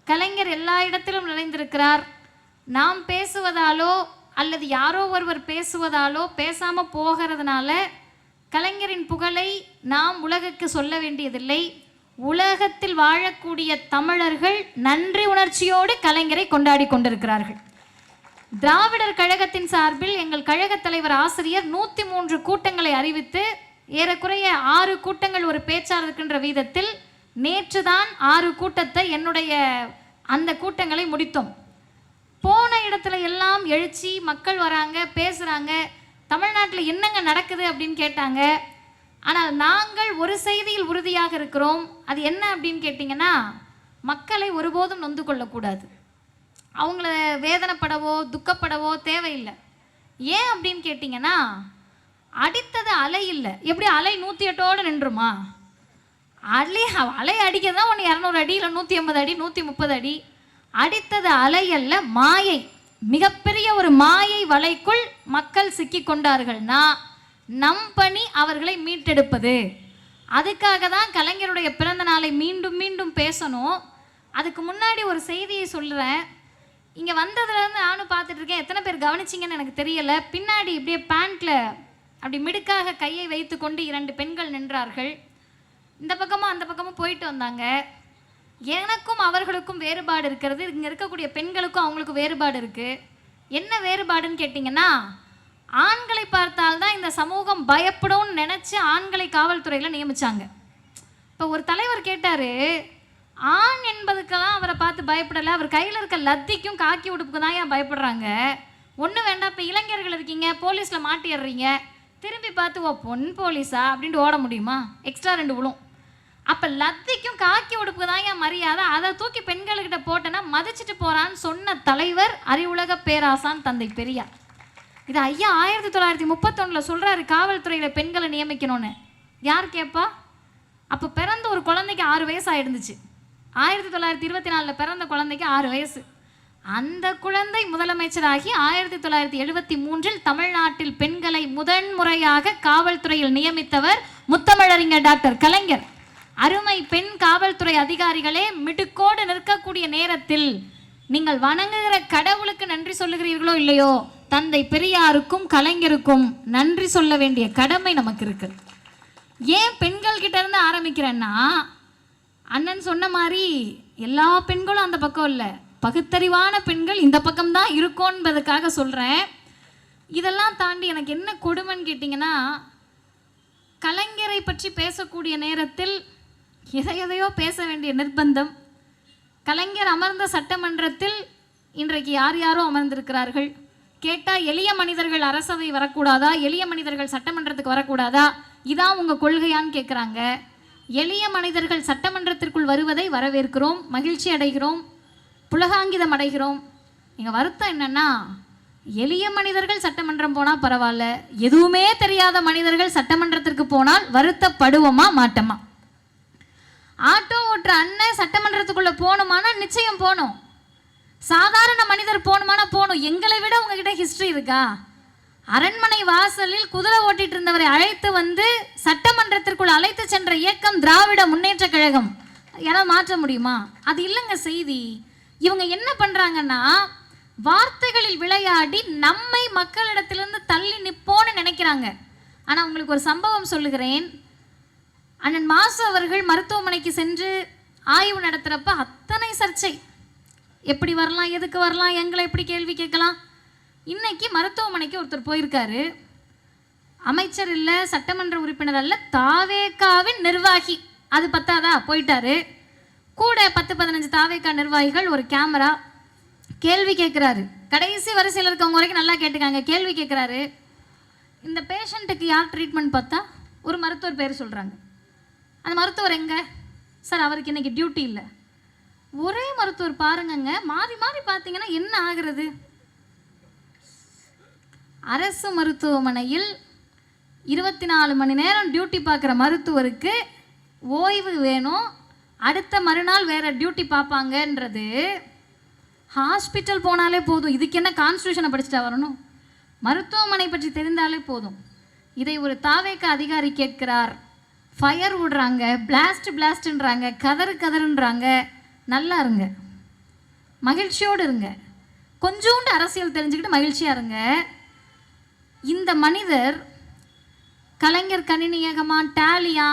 கலைஞர் எல்லா இடத்திலும் நிறைந்திருக்கிறார். நாம் பேசுவதாலோ அல்லது யாரோ ஒருவர் பேசுவதாலோ பேசாமல் போகிறதுனால கலைஞரின் புகழை நாம் உலகுக்கு சொல்ல வேண்டியதில்லை. உலகத்தில் வாழக்கூடிய தமிழர்கள் நன்றி உணர்ச்சியோடு கலைஞரை கொண்டாடி கொண்டிருக்கிறார்கள். திராவிடர் கழகத்தின் சார்பில் எங்கள் கழக தலைவர் ஆசிரியர் 103 கூட்டங்களை அறிவித்து ஏறக்குறைய 6 கூட்டங்கள் ஒரு பேச்சாளர் இருக்கின்ற வீதத்தில் நேற்று தான் 6 கூட்டத்தை என்னுடைய அந்த கூட்டங்களை முடித்தோம். போன இடத்துல எல்லாம் எழுச்சி, மக்கள் வராங்க, பேசுகிறாங்க, தமிழ்நாட்டில் என்னங்க நடக்குது அப்படின்னு கேட்டாங்க. ஆனால் நாங்கள் ஒரு செய்தியில் உறுதியாக இருக்கிறோம். அது என்ன அப்படின்னு கேட்டிங்கன்னா, மக்களை ஒருபோதும் நொந்து கொள்ளக்கூடாது, அவங்கள வேதனைப்படவோ துக்கப்படவோ தேவையில்லை. ஏன் அப்படின்னு கேட்டிங்கன்னா, அடித்தது அலை இல்லை. எப்படி அலை 108ஓடு நின்றுமா? அலை அடிக்கிறது தான் ஒன்று 200 அடி இல்லை 150 அடி 130 அடி. அடித்தது அலை அல்ல, மாயை. மிகப்பெரிய ஒரு மாயை வலைக்குள் மக்கள் சிக்கி கொண்டார்கள்னா நம் பணி அவர்களை மீட்டெடுப்பது. அதுக்காக தான் கலைஞருடைய பிறந்த நாளை மீண்டும் மீண்டும் பேசணும். அதுக்கு முன்னாடி ஒரு செய்தியை சொல்கிறேன். இங்கே வந்ததுலேருந்து நானும் பார்த்துட்ருக்கேன், எத்தனை பேர் கவனிச்சிங்கன்னு எனக்கு தெரியலை. பின்னாடி இப்படியே பேண்ட்டில் அப்படி மிடுக்காக கையை வைத்து கொண்டு 2 பெண்கள் நின்றார்கள். இந்த பக்கமும் அந்த பக்கமும் போயிட்டு வந்தாங்க. எனக்கும் அவர்களுக்கும் வேறுபாடு இருக்கிறது. இங்கே இருக்கக்கூடிய பெண்களுக்கும் அவங்களுக்கும் வேறுபாடு இருக்குது. என்ன வேறுபாடுன்னு கேட்டிங்கன்னா, ஆண்களை பார்த்தால்தான் இந்த சமூகம் பயப்படும்னு நினச்சி ஆண்களை காவல்துறையில் நியமித்தாங்க. இப்போ ஒரு தலைவர் கேட்டார், ஆண் என்பதுக்கெல்லாம் அவரை பார்த்து பயப்படலை, அவர் கையில் இருக்க லத்திக்கும் காக்கி உடுப்புக்கு தான் ஏன் பயப்படுறாங்க? ஒன்றும் வேண்டாம், இப்போ இளைஞர்கள் இருக்கீங்க, போலீஸில் மாட்டிடுறீங்க, திரும்பி பார்த்து ஓ பொன் போலீஸா அப்படின்ட்டு ஓட முடியுமா? எக்ஸ்ட்ரா 2 விழும். அப்போ லத்திக்கும் காக்கி உடுப்புக்கு தான் ஏன் மரியாதை, அதை தூக்கி பெண்கள்கிட்ட போட்டேன்னா மதிச்சுட்டு போகிறான்னு சொன்ன தலைவர் அறிவுலக பேராசான் தந்தை பெரியார். இது ஐயா 1931 சொல்கிறாரு காவல்துறையில் பெண்களை நியமிக்கணும்னு. யார் கேட்பா? அப்போ பிறந்த ஒரு குழந்தைக்கு 6 வயசு ஆகிடுந்துச்சு. 1924 பிறந்த குழந்தைக்கு 6 வயசு. அந்த குழந்தை முதலமைச்சராகி 1973 தமிழ்நாட்டில் பெண்களை முதன்முறையாக காவல்துறையில் நியமித்தவர் முத்தமிழறிஞர் டாக்டர் கலைஞர். அருமை பெண் காவல்துறை அதிகாரிகளே, மிடுக்கோடு நிற்கக்கூடிய நேரத்தில் நீங்கள் வணங்குகிற கடவுளுக்கு நன்றி சொல்லுகிறீர்களோ இல்லையோ, தந்தை பெரியாருக்கும் கலைஞருக்கும் நன்றி சொல்ல வேண்டிய கடமை நமக்கு இருக்கு. ஏன் பெண்கள் கிட்ட இருந்து ஆரம்பிக்கிறேன்னா, அண்ணன் சொன்ன மாதிரி எல்லா பெண்களும் அந்த பக்கம் இல்லை, பகுத்தறிவான பெண்கள் இந்த பக்கம்தான் இருக்கோன்றதுக்காக சொல்கிறேன். இதெல்லாம் தாண்டி எனக்கு என்ன கொடுமைன்னு கேட்டிங்கன்னா, கலைஞரை பற்றி பேசக்கூடிய நேரத்தில் எதையோ பேச வேண்டிய நிர்பந்தம். கலைஞர் அமர்ந்த சட்டமன்றத்தில் இன்றைக்கு யார் யாரோ அமர்ந்திருக்கிறார்கள். கேட்டால் எளிய மனிதர்கள் அரசவை வரக்கூடாதா, எளிய மனிதர்கள் சட்டமன்றத்துக்கு வரக்கூடாதா, இதான் உங்கள் கொள்கையான்னு கேட்குறாங்க. எளிய மனிதர்கள் சட்டமன்றத்திற்குள் வருவதை வரவேற்கிறோம், மகிழ்ச்சி அடைகிறோம், புலகாங்கிதம் அடைகிறோம். எங்கள் வருத்தம் என்னென்னா, எளிய மனிதர்கள் சட்டமன்றம் போனால் பரவாயில்ல, எதுவுமே தெரியாத மனிதர்கள் சட்டமன்றத்திற்கு போனால் வருத்தப்படுவோமா மாட்டோமா? ஆட்டோ ஓட்டுற அண்ணன் சட்டமன்றத்துக்குள்ளே போகணுமானா நிச்சயம் போகணும். சாதாரண மனிதர் போகணுமானா போகணும். எங்களை விட உங்ககிட்ட ஹிஸ்ட்ரி இருக்கா? அரண்மனை வாசலில் குதிரை ஓட்டிட்டு இருந்தவரை அழைத்து வந்து சட்டமன்றத்திற்குள் அழைத்து சென்ற இயக்கம் திராவிட முன்னேற்ற கழகம். யாராவது மாற்ற முடியுமா? அது இல்லைங்க செய்தி. இவங்க என்ன பண்ணுறாங்கன்னா, வார்த்தைகளில் விளையாடி நம்மை மக்களிடத்திலிருந்து தள்ளி நிற்போன்னு நினைக்கிறாங்க. ஆனால் உங்களுக்கு ஒரு சம்பவம் சொல்லுகிறேன். அண்ணன் மாசு அவர்கள் மருத்துவமனைக்கு சென்று ஆய்வு நடத்துகிறப்ப அத்தனை சர்ச்சை. எப்படி வரலாம், எதுக்கு வரலாம், எங்களை எப்படி கேள்வி கேட்கலாம். இன்னைக்கு மருத்துவமனைக்கு ஒருத்தர் போயிருக்காரு. அமைச்சர் இல்லை, சட்டமன்ற உறுப்பினர் அல்ல, தாவேகாவின் நிர்வாகி. அது பத்தாதா, போயிட்டாரு. கூட 10-15 தாவேகா நிர்வாகிகள், ஒரு கேமரா. கேள்வி கேட்குறாரு. கடைசி வரிசையில் இருக்கவங்க வரைக்கும் நல்லா கேட்டுக்காங்க. கேள்வி கேட்குறாரு. இந்த பேஷண்ட்டுக்கு யார் ட்ரீட்மெண்ட் பார்த்தா ஒரு மருத்துவர் பேர் சொல்கிறாங்க. அந்த மருத்துவர் எங்கே சார்? அவருக்கு இன்றைக்கி டியூட்டி இல்லை. ஒரே மருத்துவர் பாருங்கங்க, மாறி மாறி பார்த்தீங்கன்னா என்ன ஆகிறது? அரசு மருத்துவமனையில் 24 மணி நேரம் டியூட்டி பார்க்குற மருத்துவருக்கு ஓய்வு வேணும், அடுத்த மறுநாள் வேறு டியூட்டி பார்ப்பாங்கன்றது. ஹாஸ்பிட்டல் போனாலே போதும். இதுக்கு என்ன கான்ஸ்டியூஷனை படிச்சுட்டா வரணும்? மருத்துவமனை பற்றி தெரிந்தாலே போதும். இதை ஒரு தாவேக அதிகாரி கேட்கிறார். ஃபயர் விடுறாங்க, பிளாஸ்ட்ன்றாங்க, கதறுன்றாங்க. நல்லா இருங்க, மகிழ்ச்சியோடு இருங்க. கொஞ்சோண்டு அரசியல் தெரிஞ்சுக்கிட்டு மகிழ்ச்சியாக இருங்க. இந்த மனிதர் கலைஞர் கணினியகமா டேலியா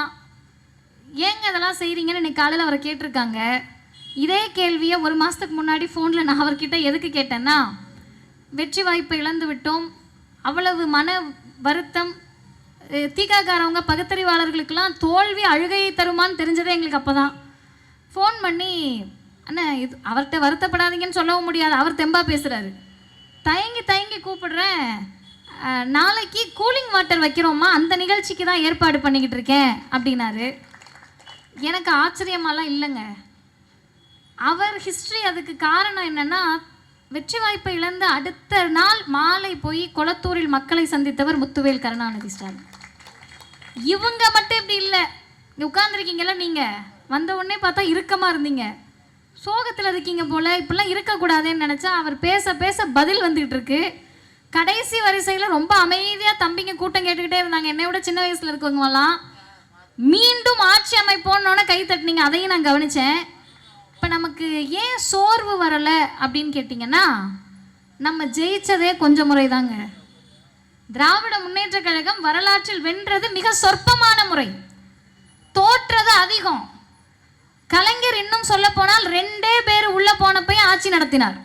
ஏங்க இதெல்லாம் செய்கிறீங்கன்னு இன்னைக்கு காலையில் அவரை கேட்டிருக்காங்க. இதே கேள்வியை ஒரு மாதத்துக்கு முன்னாடி ஃபோனில் நான் அவர்கிட்ட எதுக்கு கேட்டேன்னா, வெற்றி வாய்ப்பை இழந்து விட்டோம், அவ்வளவு மன வருத்தம், தீக்காக்காரவங்க பகுத்தறிவாளர்களுக்கெல்லாம் தோல்வி அழுகையை தருமான்னு தெரிஞ்சதே எங்களுக்கு அப்போ தான். ஃபோன் பண்ணி, அண்ணா இது அவர்கிட்ட வருத்தப்படாதீங்கன்னு சொல்லவும் முடியாது, அவர் தெம்பாக பேசுகிறாரு. தயங்கி கூப்பிடுறேன், நாளைக்கு கூலிங் வாட்டர் வைக்கிறோமா, அந்த நிகழ்ச்சிக்கு தான் ஏற்பாடு பண்ணிக்கிட்டு இருக்கேன் அப்படின்னாரு. எனக்கு ஆச்சரியமாலாம் இல்லைங்க. அவர் ஹிஸ்ட்ரி அதுக்கு காரணம் என்னென்னா, வெற்றி வாய்ப்பை இழந்த அடுத்த நாள் மாலை போய் கொளத்தூரில் மக்களை சந்தித்தவர் முத்துவேல் கருணாநிதி ஸ்டாலின். இவங்க மட்டும் இப்படி இல்லை. இங்கே உட்காந்துருக்கீங்களா, நீங்கள் வந்த உடனே பார்த்தா இறுக்கமாக இருந்தீங்க, சோகத்தில் இருக்கீங்க போல். இப்படிலாம் இருக்கக்கூடாதுன்னு நினச்சா அவர் பேச பேச பதில் வந்துக்கிட்டு இருக்கு. கடைசி வரிசையில் ரொம்ப அமைதியாக தம்பிங்க கூட்டம் கேட்டுக்கிட்டே இருந்தாங்க. என்னை விட சின்ன வயசில் இருக்கவங்கலாம் மீண்டும் ஆட்சி அமைப்போன்னொன்னே கை தட்டினீங்க, அதையும் நான் கவனித்தேன். இப்போ நமக்கு ஏன் சோர்வு வரலை அப்படின்னு கேட்டிங்கன்னா, நம்ம ஜெயிச்சதே கொஞ்சம் முறை தாங்க. திராவிட முன்னேற்ற கழகம் வரலாற்றில் வென்றது மிக சொற்பமான முறை, தோற்றது அதிகம். கலைஞர் இன்னும் சொல்ல போனால் 2 பேர் உள்ள போனப்பையும் ஆட்சி நடத்தினார்.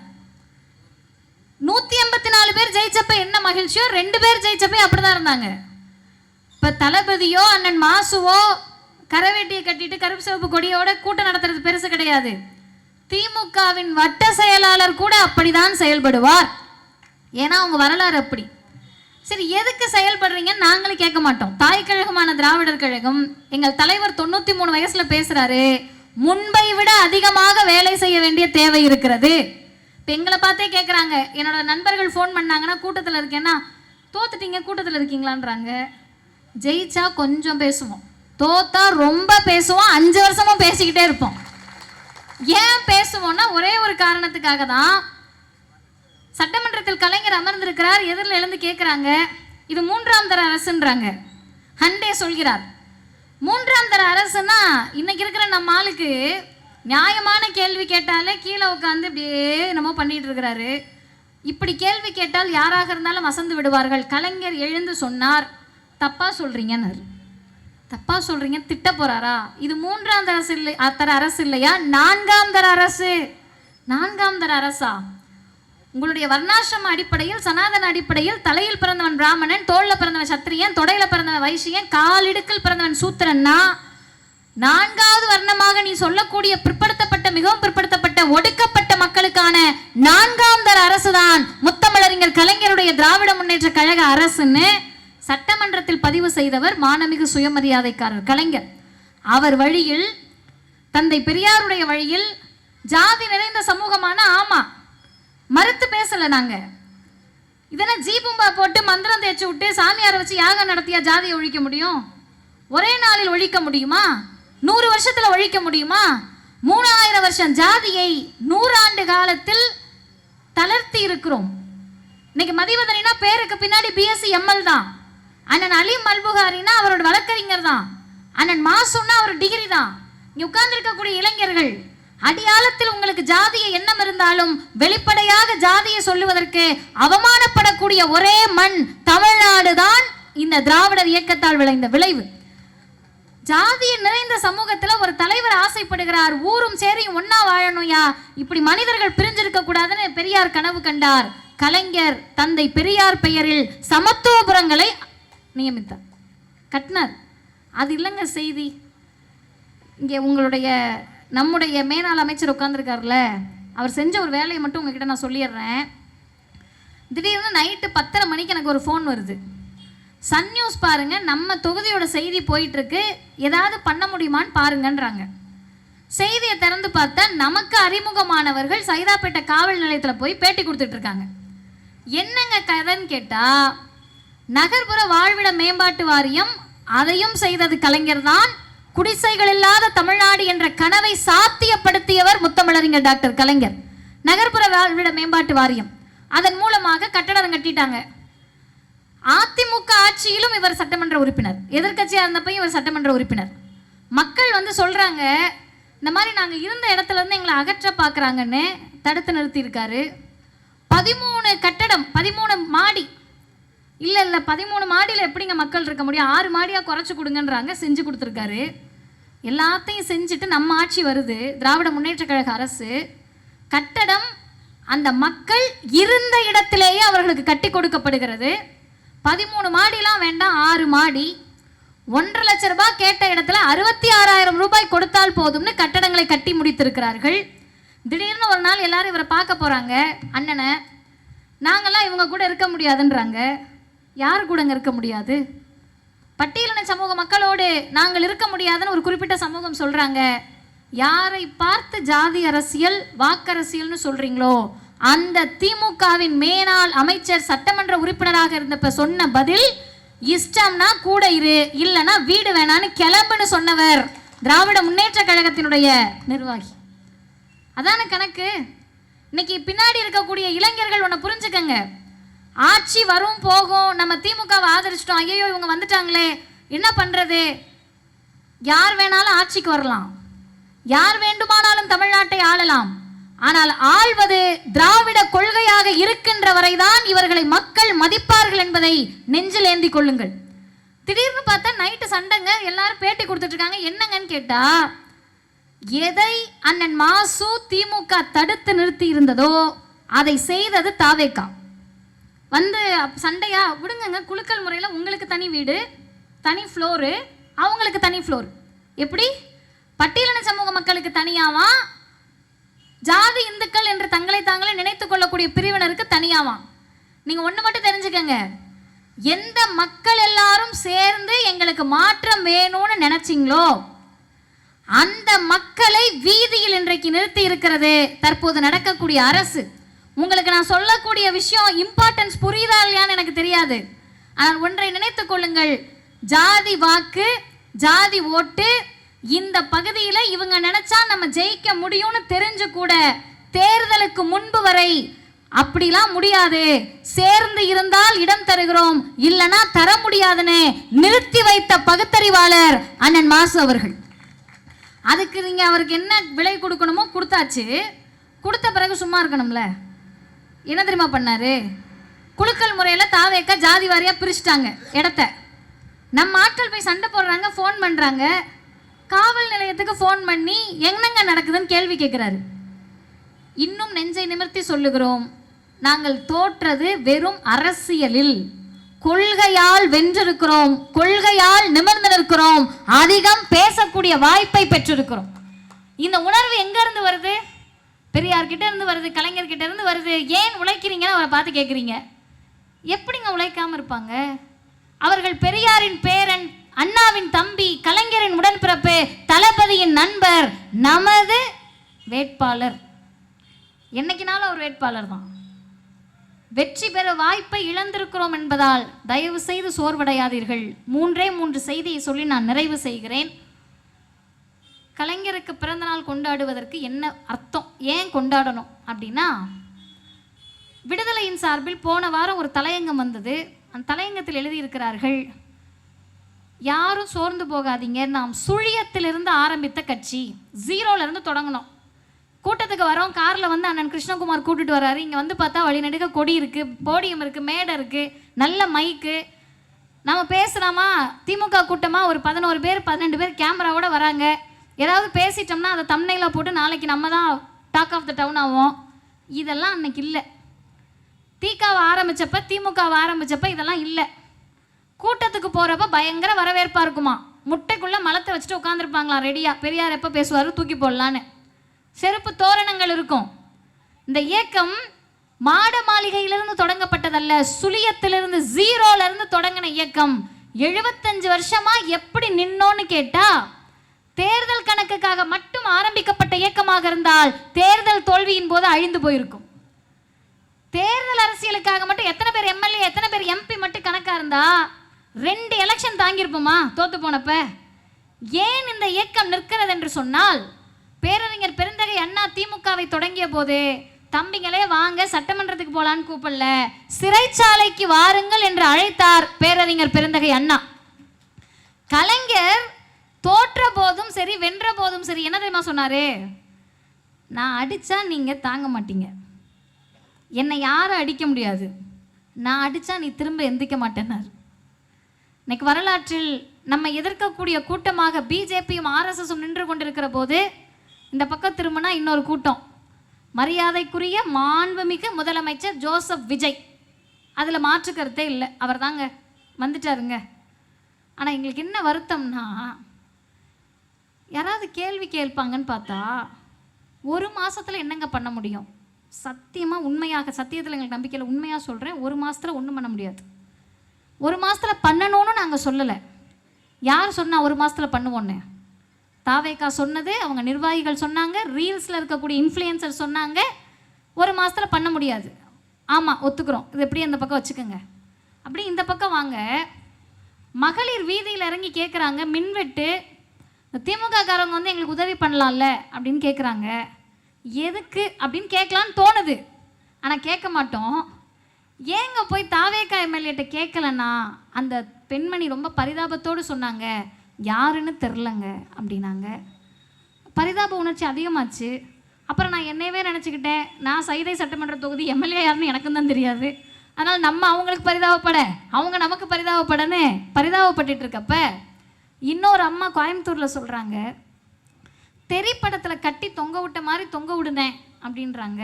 184 பேர் ஜெயிச்சப்ப என்ன மகிழ்ச்சியோ 2 பேர் ஜெயிச்சப்ப அப்படிதான் இருந்தாங்க. இப்ப தளபதியோ அண்ணன் மாசுவோ கரவேட்டியை கட்டிட்டு கருப்பு சிவப்பு கொடியோட கூட்டம் நடத்துறது பெருசு கிடையாது. திமுகவின் வட்ட செயலாளர் கூட அப்படிதான் செயல்படுவார். ஏன்னா அவங்க வரலாறு அப்படி. சரி, எதுக்கு செயல்படுறீங்கன்னு நாங்களும் கேட்க மாட்டோம். தாய் கழகமான திராவிடர் கழகம், எங்கள் தலைவர் 93 வயசுல பேசுறாரு, முன்பை விட அதிகமாக வேலை செய்ய வேண்டிய தேவை இருக்கிறது. இப்போ எங்களை பார்த்தே கேட்குறாங்க. என்னோட நண்பர்கள் ஃபோன் பண்ணாங்கன்னா, கூட்டத்தில் இருக்கேன்னா, தோத்துட்டீங்க கூட்டத்தில் இருக்கீங்களான்றாங்க. ஜெயிச்சா கொஞ்சம் பேசுவோம், தோத்தா ரொம்ப பேசுவோம், 5 வருஷமும் பேசிக்கிட்டே இருப்போம். ஏன் பேசுவோம்னா ஒரே ஒரு காரணத்துக்காக தான். சட்டமன்றத்தில் கலைஞர் அமர்ந்திருக்கிறார், எதிரில் எழுந்து கேட்குறாங்க, இது 3ஆம் தர அரசுன்றாங்க. ஹண்டே சொல்கிறார், 3ஆம் தர அரசுன்னா இன்னைக்கு இருக்கிற நம்ம ஆளுக்கு நியாயமான கேள்வி கேட்டாலே கீழே உட்காந்து இப்படியே என்னமோ பண்ணிட்டு இருக்கிறாரு. இப்படி கேள்வி கேட்டால் யாராக இருந்தாலும் அசந்து விடுவார்கள். கலைஞர் எழுந்து சொன்னார், தப்பா சொல்றீங்கன்னு. தப்பா சொல்றீங்க திட்ட போறாரா? இது 3ஆம் தர அரசு இல்லையா, 4ஆம் தர அரசு. 4ஆம் தர அரசா? உங்களுடைய வர்ணாசிரம அடிப்படையில், சனாதன அடிப்படையில் தலையில் பிறந்தவன் பிராமணன், தோல்ல பிறந்தவன் சத்திரியன், தொடையில பிறந்தவன் வைசியன், காலிடுக்கில் பிறந்தவன் சூத்திரன்னா, 4வது வர்ணமாக நீ சொல்லக்கூடிய பிற்படுத்தப்பட்ட, மிகவும் பிற்படுத்தப்பட்ட, ஒடுக்கப்பட்ட மக்களுக்கான 4ஆம் தர அரசுதான் முத்தமிழறிஞர் கலைஞருடைய திராவிட முன்னேற்ற கழக அரசுன்னு சட்டமன்றத்தில் பதிவு செய்தவர் மாண்புமிகு சுயமரியாதைக்காரர் கலைஞர். அவர் வழியில், தந்தை பெரியாருடைய வழியில் ஜாதி நிறைந்த சமூகமான, ஆமா மறுத்து பேசல நாங்க. இதெல்லாம் ஜீபும்பா போட்டு மந்திரம் தேய்ச்சி விட்டு சாமியாரை வச்சு யாகம் நடத்தியா ஜாதியை ஒழிக்க முடியும்? ஒரே நாளில் ஒழிக்க முடியுமா? 100 வருஷத்துல ஒழிக்க முடியுமா? 3000 வருஷம் ஜாதியை 100 ஆண்டு காலத்தில் தளர்த்தி இருக்கிறோம். இன்னைக்கு மதிவதனினா பேருக்கு பின்னாடி பிஎஸ்சி எம்எல் தான். அண்ணன் அலீம் அல்புகாரினா அவரோட வழக்கறிஞர் தான். அண்ணன் மாசுன்னா அவர் டிகிரி தான். இங்க உட்கார்ந்து இருக்கக்கூடிய இளைஞர்கள், அடியாளத்தில் உங்களுக்கு ஜாதிய எண்ணம் இருந்தாலும் வெளிப்படையாக ஜாதியை சொல்லுவதற்கு அவமானப்படக்கூடிய ஒரே மண் தமிழ்நாடு தான் இந்த திராவிடர் இயக்கத்தால் விளைந்த விளைவு. ஜாதிய நிறைந்த சமூகத்துல ஒரு தலைவர் ஆசைப்படுகிறார், ஊரும் சேரியும் ஒன்னா வாழணும்யா, இப்படி மனிதர்கள் பிரிஞ்சிருக்க கூடாதுன்னு பெரியார் கனவு கண்டார். கலைஞர் தந்தை பெரியார் பெயரில் சமத்துவபுரங்களை நியமித்தார், கட்டினார். அது இல்லைங்க செய்தி. இங்கே உங்களுடைய நம்முடைய மேனாள் அமைச்சர் உட்கார்ந்துருக்காருல, அவர் செஞ்ச ஒரு வேலையை மட்டும் உங்ககிட்ட நான் சொல்லிடுறேன். திடீர்னு நைட்டு 10:30 மணிக்கு எனக்கு ஒரு ஃபோன் வருது. சன் நியூஸ் பாருங்க, நம்ம தொகுதியோட செய்தி போயிட்டு இருக்கு, ஏதாவது பண்ண முடியுமான்னு பாருங்கன்றாங்க. செய்தியை திறந்து பார்த்தா நமக்கு அறிமுகமானவர்கள் சைதாப்பேட்டை காவல் நிலையத்தில் போய் பேட்டி கொடுத்துட்டு இருக்காங்க. என்னங்க கதைன்னு கேட்டா, நகர்ப்புற வாழ்விட மேம்பாட்டு வாரியம், அதையும் செய்தது கலைஞர் தான். குடிசைகள் இல்லாத தமிழ்நாடு என்ற கனவை சாத்தியப்படுத்தியவர் முத்தமிழறிஞர் டாக்டர் கலைஞர். நகர்ப்புற வாழ்விட மேம்பாட்டு வாரியம், அதன் மூலமாக கட்டடம் கட்டிட்டாங்க. அதிமுக ஆட்சியிலும் இவர் சட்டமன்ற உறுப்பினர், எதிர்கட்சியா இருந்தப்பையும் இவர் சட்டமன்ற உறுப்பினர். மக்கள் வந்து சொல்றாங்க, இந்த மாதிரி நாங்கள் இருந்த இடத்துல இருந்து எங்களை அகற்ற பார்க்குறாங்கன்னு. தடுத்து நிறுத்தி இருக்காரு. 13 கட்டடம், 13 மாடி. இல்லை 13 மாடியில் எப்படிங்க மக்கள் இருக்க முடியும்? 6 மாடியாக குறைச்சி கொடுங்கன்றாங்க, செஞ்சு கொடுத்துருக்காரு. எல்லாத்தையும் செஞ்சுட்டு நம்ம ஆட்சி வருது, திராவிட முன்னேற்ற கழக அரசு. கட்டடம் அந்த மக்கள் இருந்த இடத்திலேயே அவர்களுக்கு கட்டி கொடுக்கப்படுகிறது. 13 மாடிலாம் வேண்டாம், 6 மாடி. 1,50,000 ரூபாய் கேட்ட இடத்துல 66,000 ரூபாய் கொடுத்தால் போதும்னு கட்டடங்களை கட்டி முடித்திருக்கிறார்கள். திடீர்னு ஒரு நாள் எல்லாரும் இவரை பார்க்க போகிறாங்க, அண்ணனை. நாங்கள்லாம் இவங்க கூட இருக்க முடியாதுன்றாங்க. யார் கூடங்க இருக்க முடியாது? பட்டியலின சமூக மக்களோடு நாங்கள் இருக்க முடியாதுன்னு ஒரு குறிப்பிட்ட சமூகம் சொல்கிறாங்க. யாரை பார்த்து ஜாதி அரசியல் வாக்கரசியல்னு சொல்கிறீங்களோ அந்த திமுகவின் மேனாள் அமைச்சர் சட்டமன்ற உறுப்பினராக இருந்தப்ப சொன்ன பதில், இஷ்டம்னா கூட இரு, இல்லைன்னா வீடு வேணான்னு கிளம்புன்னு சொன்னவர் திராவிட முன்னேற்ற கழகத்தினுடைய நிர்வாகி. அதான கணக்கு. இன்னைக்கு பின்னாடி இருக்கக்கூடிய இளைஞர்கள் ஒன்று புரிஞ்சுக்கங்க. ஆட்சி வரும் போகும், நம்ம திமுகவை ஆதரிச்சிட்டோம், ஐயோ இவங்க வந்துட்டாங்களே என்ன பண்ணுறது? யார் வேணாலும் ஆட்சிக்கு வரலாம், யார் வேண்டுமானாலும் தமிழ்நாட்டை ஆளலாம். ஆனால் ஆள்வது திராவிட கொள்கையாக இருக்கின்ற வரைதான் இவர்களை மக்கள் மதிப்பார்கள் என்பதை நெஞ்சில் ஏந்தி கொள்ளுங்கள். திடீர்னு பார்த்தா நைட்டு சண்டைங்க, எல்லாரும் பேட்டி கொடுத்துட்டு இருக்காங்க. என்னங்கன்னு கேட்டா, எதை அண்ணன் மாசு திமுக தடுத்து நிறுத்தி இருந்ததோ அதை செய்தது தாவேகா. வந்து சண்டையா விடுங்க, குலுக்கல் முறையில் உங்களுக்கு தனி வீடு, தனி ஃப்ளோரு, அவங்களுக்கு தனி ஃப்ளோர். எப்படி? பட்டியலின சமூக மக்களுக்கு தனியாவா, ஜாதி இந்துக்கள் என்று தங்களை தாங்களே நினைத்துக் கொள்ளக்கூடிய பிரிவினருக்கு தனியாவாம். நீங்க ஒண்ணு மட்டும் தெரிஞ்சுக்கங்க, எந்த மக்கள் எல்லாரும் சேர்ந்து எங்களுக்கு மாற்றம் வேணும்னு நினைச்சிங்களோ அந்த மக்களை வீதியில் இன்றைக்கு நிறுத்தி இருக்கிறது தற்போது நடக்கக்கூடிய அரசு. உங்களுக்கு நான் சொல்லக்கூடிய விஷயம் இம்பார்ட்டன்ஸ் புரியுதா இல்லையான்னு எனக்கு தெரியாது. ஆனால் ஒன்றை நினைத்துக் கொள்ளுங்கள், ஜாதி வாக்கு, ஜாதி ஓட்டு இந்த பகுதியில் இவங்க நினைச்சா நம்ம ஜெயிக்க முடியும்னு தெரிஞ்சு கூட தேர்தலுக்கு முன்பு வரை அப்படிலாம் முடியாது, சேர்ந்து இருந்தால் இடம் தருகிறோம், இல்லைன்னா தர முடியாதுன்னு நிறுத்தி வைத்த பகுத்தறிவாளர் அண்ணன் மாசு அவர்கள். அதுக்கு நீங்க அவருக்கு என்ன விலை கொடுக்கணுமோ கொடுத்தாச்சு. கொடுத்த பிறகு சும்மா இருக்கணும்ல. என்ன தெரியுமா பண்ணாரு? குலுக்கல் முறையில் தாவேக்கா ஜாதி வாரியா பிரிச்சுட்டாங்க இடத்த. நம்ம ஆட்கள் போய் சண்டை போடுறாங்க, ஃபோன் பண்றாங்க, காவல் நிலையத்துக்கு ஃபோன் பண்ணி என்னங்க நடக்குதுன்னு கேள்வி கேட்கிறாரு. இன்னும் நெஞ்சை நிமிர்த்தி சொல்லுகிறோம், நாங்கள் தோற்றது வெறும் அரசியலில், கொள்கையால் வென்றிருக்கிறோம், கொள்கையால் நிமிர்ந்து நிற்கிறோம், அதிகம் பேசக்கூடிய வாய்ப்பை பெற்றிருக்கிறோம். இந்த உணர்வு எங்க இருந்து வருது? பெரியார் கிட்ட இருந்து வருது, கலைஞர் கிட்ட இருந்து வருது. ஏன் உழைக்கிறீங்கன்னு அவரை பார்த்து கேட்குறீங்க. எப்படிங்க உழைக்காம இருப்பாங்க? அவர்கள் பெரியாரின் பேரன், அண்ணாவின் தம்பி, கலைஞரின் உடன்பிறப்பு, தளபதியின் நண்பர், நமது வேட்பாளர். என்னைக்குனாலும் அவர் வேட்பாளர் தான். வெற்றி பெற வாய்ப்பை இழந்திருக்கிறோம் என்பதால் தயவு செய்து சோர்வடையாதீர்கள். 3 செய்தியை சொல்லி நான் நிறைவு செய்கிறேன். கலைஞருக்கு பிறந்தநாள் கொண்டாடுவதற்கு என்ன அர்த்தம், ஏன் கொண்டாடணும் அப்படின்னா, விடுதலையின் சார்பில் போன வாரம் ஒரு தலையங்கம் வந்தது. அந்த தலையங்கத்தில் எழுதியிருக்கிறார்கள், யாரும் சோர்ந்து போகாதீங்க, நாம் சுழியத்திலிருந்து ஆரம்பித்த கட்சி, 0லேருந்து தொடங்கணும். கூட்டத்துக்கு வரோம், காரில் வந்து அண்ணன் கிருஷ்ணகுமார் கூட்டிட்டு வர்றாரு. இங்கே வந்து பார்த்தா வழிநடுக்க கொடி இருக்குது, போடியம் இருக்குது, மேடை இருக்குது, நல்ல மைக்கு. நம்ம பேசுகிறோமா, திமுக கூட்டமாக ஒரு 11 பேர் 12 பேர் கேமராவோட வராங்க. ஏதாவது பேசிட்டோம்னா அதை தம்ப்நெயிலாக போட்டு நாளைக்கு நம்ம தான் டாக் ஆஃப் த டவுன் ஆகும். இதெல்லாம் அன்னைக்கு இல்லை. திகாவை ஆரம்பித்தப்ப, திமுகவை ஆரம்பித்தப்ப இதெல்லாம் இல்லை. கூட்டத்துக்கு போகிறப்ப பயங்கர வரவேற்பாக இருக்குமா, முட்டைக்குள்ளே மலத்தை வச்சுட்டு உட்காந்துருப்பாங்களா ரெடியாக, பெரியார் எப்போ பேசுவார் தூக்கி போடலான்னு. செருப்பு தோரணங்கள் இருக்கும். இந்த இயக்கம் மாட மாளிகையிலிருந்து தொடங்கப்பட்டதல்ல, சுழியத்திலிருந்து 0லேருந்து தொடங்கின இயக்கம். 75 வருஷமா எப்படி நின்னோன்னு கேட்டா, தேர்தல் கணக்குக்காக மட்டும் ஆரம்பிக்கப்பட்ட இயக்கமாக இருந்தால் தேர்தல் தோல்வியின் போது அழிந்து போயிருக்கும். தேர்தல் அரசியலுக்காக மட்டும் எத்தனை பேர் எம்எல்ஏ, எத்தனை பேர் எம்பி மட்டும் கணக்கா இருந்தா 2 எலெக்ஷன் தாங்கியிருப்போமா தோத்து போனப்ப. ஏன் இந்த இயக்கம் நிற்கிறது என்று சொன்னால், பேரறிஞர் பெருந்தகை அண்ணா திமுகவை தொடங்கிய போது, தம்பிங்களே வாங்க சட்டமன்றத்துக்கு போலான்னு கூப்பிடல, சிறைச்சாலைக்கு வாருங்கள் என்று அழைத்தார் பேரறிஞர் பெருந்தகை அண்ணா. கலைஞர் தோற்ற போதும் சரி வென்ற போதும் சரி என்ன தெரியுமா சொன்னாரு? நான் அடித்தா நீங்கள் தாங்க மாட்டீங்க, என்னை யாரும் அடிக்க முடியாது, நான் அடித்தா நீ திரும்ப எந்திக்க மாட்டேன்னார். இன்னைக்கு வரலாற்றில் நம்ம எதிர்க்கக்கூடிய கூட்டமாக பிஜேபியும் ஆர்எஸ்எஸும் நின்று கொண்டிருக்கிற போது இந்த பக்கம் திரும்பினா இன்னொரு கூட்டம், மரியாதைக்குரிய மாண்புமிகு முதலமைச்சர் ஜோசப் விஜய், அதில் மாற்று கருத்தே இல்லை, அவர் தாங்க வந்துட்டாருங்க. ஆனால் எங்களுக்கு என்ன வருத்தம்னா, யாராவது கேள்வி கேட்பாங்கன்னு பார்த்தா ஒரு மாதத்தில் என்னங்க பண்ண முடியும்? சத்தியமாக உண்மையாக, சத்தியத்தில் எங்களுக்கு நம்பிக்கையில் உண்மையாக சொல்கிறேன், ஒரு மாதத்தில் ஒன்றும் பண்ண முடியாது. ஒரு மாதத்தில் பண்ணணும்னு நாங்கள் சொல்லலை. யார் சொன்னால் ஒரு மாதத்தில் பண்ணுவோன்னு? தாவேகா சொன்னது, அவங்க நிர்வாகிகள் சொன்னாங்க, ரீல்ஸில் இருக்கக்கூடிய இன்ஃப்ளூயன்சர் சொன்னாங்க, ஒரு மாதத்தில் பண்ண முடியாது. ஆமாம், ஒத்துக்கிறோம். இது எப்படி அந்த பக்கம் வச்சுக்கோங்க. அப்படி இந்த பக்கம் வாங்க. மகளிர் வீதியில் இறங்கி கேட்குறாங்க, மின்வெட்டு, திமுக காரவங்க வந்து எங்களுக்கு உதவி பண்ணலாம்ல அப்படின்னு கேட்குறாங்க. எதுக்கு அப்படின்னு கேட்கலான்னு தோணுது, ஆனால் கேட்க மாட்டோம். ஏங்க போய் தாவேகா எம்எல்ஏட்ட கேட்கலன்னா? அந்த பெண்மணி ரொம்ப பரிதாபத்தோடு சொன்னாங்க, யாருன்னு தெரிலங்க அப்படின்னாங்க. பரிதாப உணர்ச்சி அதிகமாச்சு. அப்புறம் நான் என்னையவே நினச்சிக்கிட்டேன், நான் சைதை சட்டமன்ற தொகுதி எம்எல்ஏ யாருன்னு எனக்கும் தான் தெரியாது, அதனால் நம்ம அவங்களுக்கு பரிதாபப்பட, அவங்க நமக்கு பரிதாபப்படன்னு பரிதாபப்பட்டு இருக்கப்ப, இன்னொரு அம்மா கோயம்புத்தூரில் சொல்கிறாங்க, திரைப்படத்தில் கட்டி தொங்க விட்ட மாதிரி தொங்க விடுனேன் அப்படின்றாங்க.